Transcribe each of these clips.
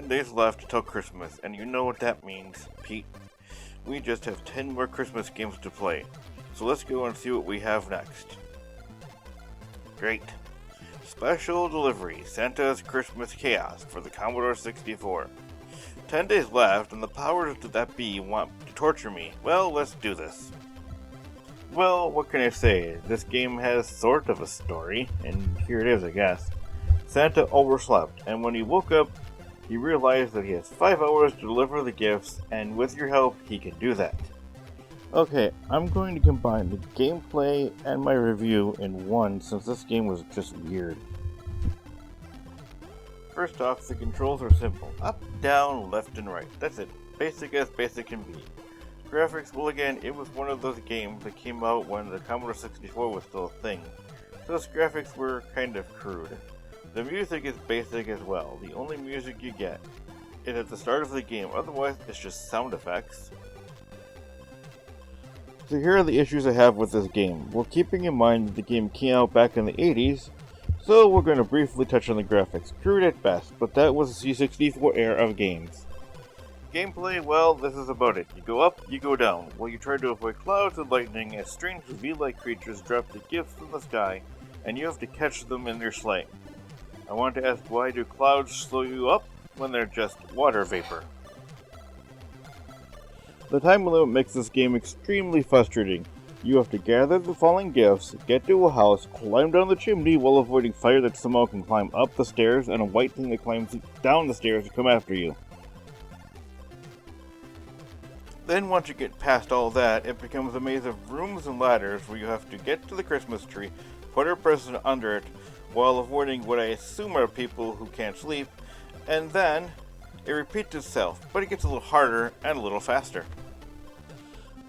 10 days left till Christmas, and you know what that means, Pete. We just have 10 more Christmas games to play. So let's go and see what we have next. Great. Special delivery, Santa's Christmas Chaos for the Commodore 64. 10 days left, and the powers that be want to torture me. Well, let's do this. Well, what can I say? This game has sort of a story, and here it is, I guess. Santa overslept, and when he woke up, he realized that he has 5 hours to deliver the gifts, and with your help, he can do that. Okay, I'm going to combine the gameplay and my review in one since this game was just weird. First off, the controls are simple. Up, down, left, and right. That's it. Basic as basic can be. Graphics, well again, it was one of those games that came out when the Commodore 64 was still a thing. So its graphics were kind of crude. The music is basic as well. The only music you get is at the start of the game, otherwise it's just sound effects. So here are the issues I have with this game. Well, keeping in mind that the game came out back in the 80s, so we're going to briefly touch on the graphics. Crude at best, but that was the C64 era of games. Gameplay, well, this is about it. You go up, you go down. While you try to avoid clouds and lightning as strange V-like creatures drop the gifts from the sky, and you have to catch them in their sleigh. I want to ask, why do clouds slow you up when they're just water vapor? The time limit makes this game extremely frustrating. You have to gather the falling gifts, get to a house, climb down the chimney while avoiding fire that somehow can climb up the stairs, and a white thing that climbs down the stairs to come after you. Then once you get past all that, it becomes a maze of rooms and ladders where you have to get to the Christmas tree, put a present under it, while avoiding what I assume are people who can't sleep, and then it repeats itself, but it gets a little harder and a little faster.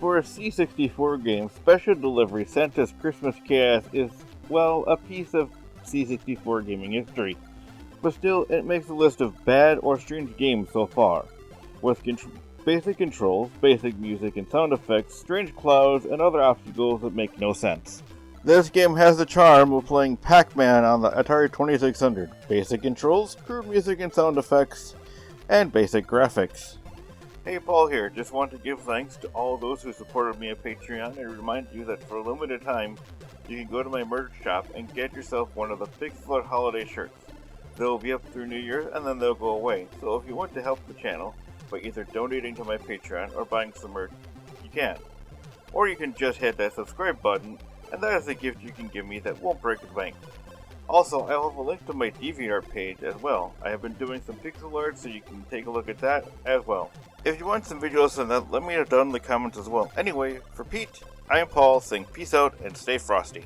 For a C64 game, Special Delivery Santa's Christmas Chaos is, well, a piece of C64 gaming history, but still, it makes a list of bad or strange games so far, with basic controls, basic music and sound effects, strange clouds, and other obstacles that make no sense. This game has the charm of playing Pac-Man on the Atari 2600. Basic controls, crude music and sound effects, and basic graphics. Hey, Paul here. Just want to give thanks to all those who supported me on Patreon and remind you that for a limited time, you can go to my merch shop and get yourself one of the Big Flood holiday shirts. They'll be up through New Year's and then they'll go away. So if you want to help the channel by either donating to my Patreon or buying some merch, you can. Or you can just hit that subscribe button, and that is a gift you can give me that won't break the bank. Also, I will have a link to my Devaint Art page as well. I have been doing some pixel art, so you can take a look at that as well. If you want some videos on that, let me know down in the comments as well. Anyway, for Pete, I am Paul saying peace out and stay frosty.